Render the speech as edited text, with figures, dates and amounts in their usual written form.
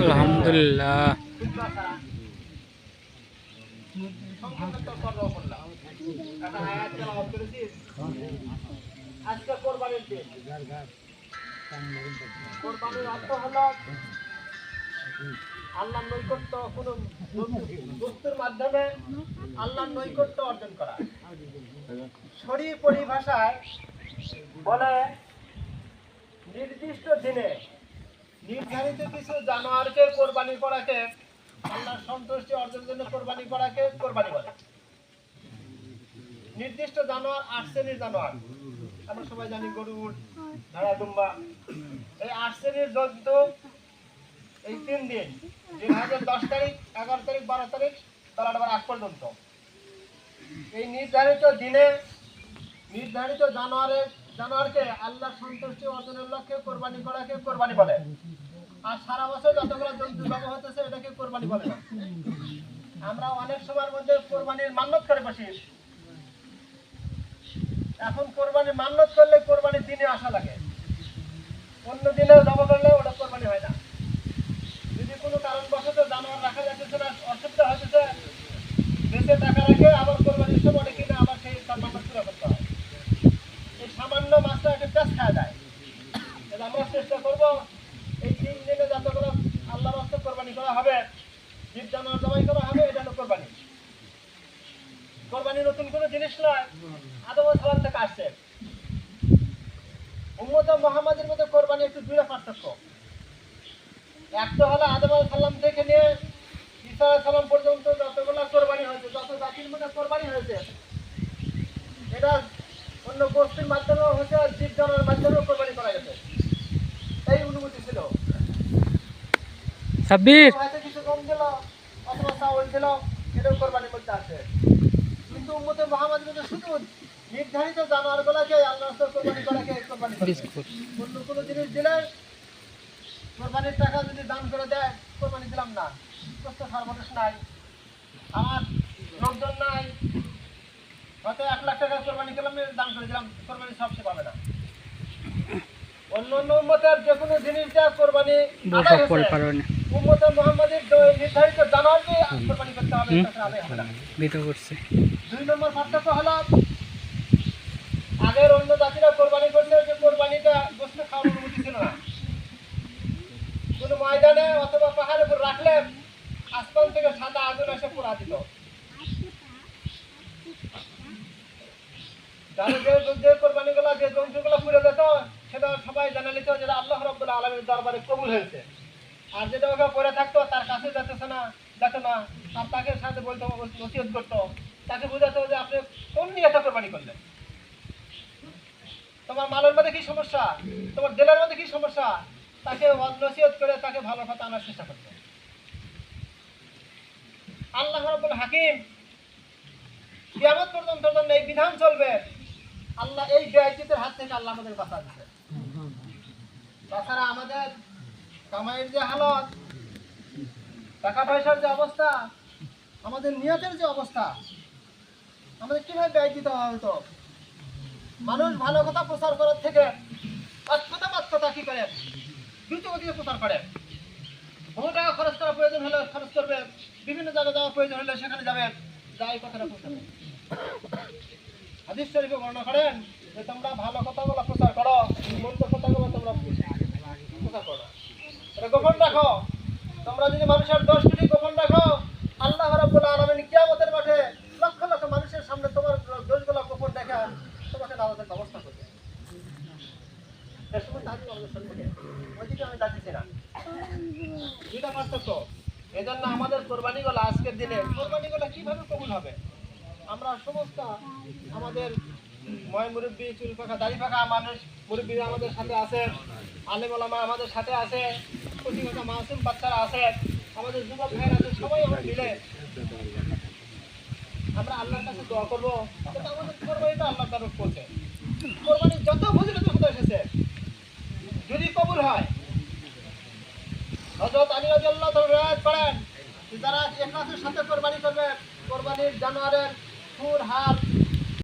আলহামদুলিল্লাহ। আজকে কোরবানির দিন। কোরবানির অর্থ হলো আল্লাহর নৈকট্য, কোন বস্তুর মাধ্যমে আল্লাহর নৈকট্য অর্জন করা। শরীর পরিভাষায় বলে নির্দিষ্ট দিনে নির্ধারিত কিছু জানোয়ারকে কোরবানি করাকে, আল্লাহর সন্তুষ্টি অর্জনের জন্য কোরবানি করাকে কোরবানি বলে। নির্দিষ্ট জানোয়ার 8 শ্রেণীর জানোয়ার, আমরা সবাই জানি গরু, উট, ভেড়া, দুম্বা। এই 8 শ্রেণীর জন্তু এই 3 দিন, 10 তারিখ, 11 তারিখ, 12 তারিখ, তালাটাবার আগ পর্যন্ত এই নির্ধারিত দিনে নির্ধারিত জানোয়ারকে আল্লাহর সন্তুষ্টি অর্জনের লক্ষ্যে কোরবানি করাকে কোরবানি বলে। আর সারা বছর যতগুলো জন্তু জবাই হতেছে এটাকে কোরবানি বলে না। আমরা অনেক সময়ের মধ্যে কোরবানির মান্যত করে বসি। এখন কোরবানির মান্যত করলে কোরবানির দিনে আসা লাগে, অন্য দিনে জবাই করলে ওটা কোরবানি হয় না। যদি কোনো কারণবশত জানোয়ার রাখা যাচ্ছে না, অসুবিধা হচ্ছে, বেঁচে টাকা রাখে আবার কোরবানির সময় কিনে আবার সেই তার মান্যত পুরো করতে হয়। এই সামান্য মাছটা একটা পেঁচ খাওয়া যায়। আমরা চেষ্টা করবো এই 3 দিনে যতগুলো আল্লাহর রাস্তে কোরবানি করা হবে, জীব জানোয়ার জবাই করা হবে, এটা হলো কোরবানি। কোরবানি নতুন কোনো জিনিস নয়, আদম আলাইহিস সালাম থেকে আসছে। উম্মতে মুহাম্মাদের মধ্যে কোরবানি একটু দুইটা পার্থক্য। একটা হলো আদম আলাইহিস সালাম থেকে নিয়ে ঈসা আলাইহিস সালাম পর্যন্ত যতগুলো কোরবানি হয়েছে, যত জাতির মধ্যে কোরবানি হয়েছে, এটা অন্য গোষ্ঠীর মাধ্যমে হচ্ছে, জীব জানোয়ারের মাধ্যমেও কোরবানি করা গেছে। এই অনুমতি ছিল। সাব্বির হয়তো কিছু কম দিল অথবা চাউল দিল, এটাও কোরবানির মধ্যে আছে। কিন্তু উম্মতে মুহাম্মাদের মধ্যে শুধু নির্ধারিত জানোয়ারগুলোকে আল্লাহর রাস্তায় কোরবানি করাকে কোরবানি করে। অন্য কোনো জিনিস দিলে কোরবানির টাকা যদি দান করে দেয়, কোরবানি দিলাম না, কষ্ট সর্বনাশ নাই, আমার লোকজন নাই, হয়তো 1 লাখ টাকা কোরবানি করলাম, দান করে দিলাম, কোরবানি সব সে পাবে না। অন্য অন্য উম্মতের যে কোনো জিনিসটা কোরবানি আদায় হয়েছে, উম্মতে মুহাম্মাদের নির্ধারিত জানোয়ারকে কোরবানি করতে হবে, তাছাড়া আদায় হবে না। 2 নম্বর পার্থক্য হলো আগের অন্য জাতিরা কোরবানি করছে, যে কোরবানিটা গোশত খাওয়ার অনুমতি ছিল না। কোনো ময়দানে অথবা পাহাড়ের উপর রাখলে আসমান থেকে সাদা আগুন এসে পোড়া দিত। যে কোরবানিগুলো, যে জন্তুগুলো পুড়ে যেত, সেটা সবাই জানা নিত যে আল্লাহ রাব্বুল আলামিনের দরবারে কবুল হয়েছে। আর যেটা ওকে পড়ে থাকতো, তার কাছে যেত না, আর তাকে সাথে বলতো, নসিহত করতো, তাকে বোঝাতো যে আপনি কোন নিয়তে কোরবানি করলেন, তোমার মালের মধ্যে কি সমস্যা, তোমার দিলের মধ্যে কি সমস্যা, তাকে নসিহত করে তাকে ভালো পথে আনার চেষ্টা করতো। আল্লাহ রাব্বুল হাকিম কিয়ামত পর্যন্ত এই বিধান চলবে। আল্লাহ এই বেয়াদবিদের হাত থেকে আল্লাহ আমাদের বাঁচা দিচ্ছে। তাছাড়া আমাদের কামাইয়ের যে হালত, টাকা পয়সার যে অবস্থা, আমাদের নিয়তের যে অবস্থা, আমাদের কিভাবে ব্যয় দিতে হতো। মানুষ ভালো কথা প্রচার করার থেকে কথা কি করে দ্রুত গতিতে প্রচার করে। বহু টাকা খরচ করা প্রয়োজন হলে খরচ করবে, বিভিন্ন জায়গায় যাওয়া প্রয়োজন হলে সেখানে যাবে, যাই কথাটা প্রচার। হাদিস শরীফে বর্ণনা করেন যে তোমরা ভালো কথাগুলো প্রচার করো, মন্দ কথাগুলো তোমরা প্রচার করো, এটা গোপন রাখো। তোমরা যদি মানুষের দোষগুলি গোপন রাখো, আল্লাহ রাব্বুল আলামিন কিয়ামতের মাঠে লক্ষ লক্ষ মানুষের সামনে তোমার দোষগুলো গোপন দেখা তোমাকে নাজাতের ব্যবস্থা করবে। এর সময় তাদের আমাদের সম্পর্কে ওইদিকে আমি যাচ্ছি না, দুইটা পার্থক্য। এজন্য আমাদের কোরবানিগুলো আজকের দিনে কোরবানিগুলো কিভাবে কবুল হবে, আমরা সমস্ত আমাদের ময় মুরব্বী, চুল পাকা, দাড়ি পাকা মানুষ মুরব্বীরা আমাদের সাথে আছে, আলেম ওলামা আমাদের সাথে আছে, প্রতিটা মাসুম বাচ্চারা আছে, আমাদের যুবক ভাইয়েরা আছে, সবাই আমরা মিলে আমরা আল্লাহর কাছে দোয়া করবো যাতে আমাদের কোরবানিটা আল্লাহর তরফ করছে। কোরবানির যত ফজিলতের কথা এসেছে যদি কবুল হয়, হযরত আলী রাদিয়াল্লাহু তাআলা রিওয়ায়াত করেন যারা ইখলাসের সাথে কোরবানি করবে, কোরবানির জানোয়ারের খুর, হাড়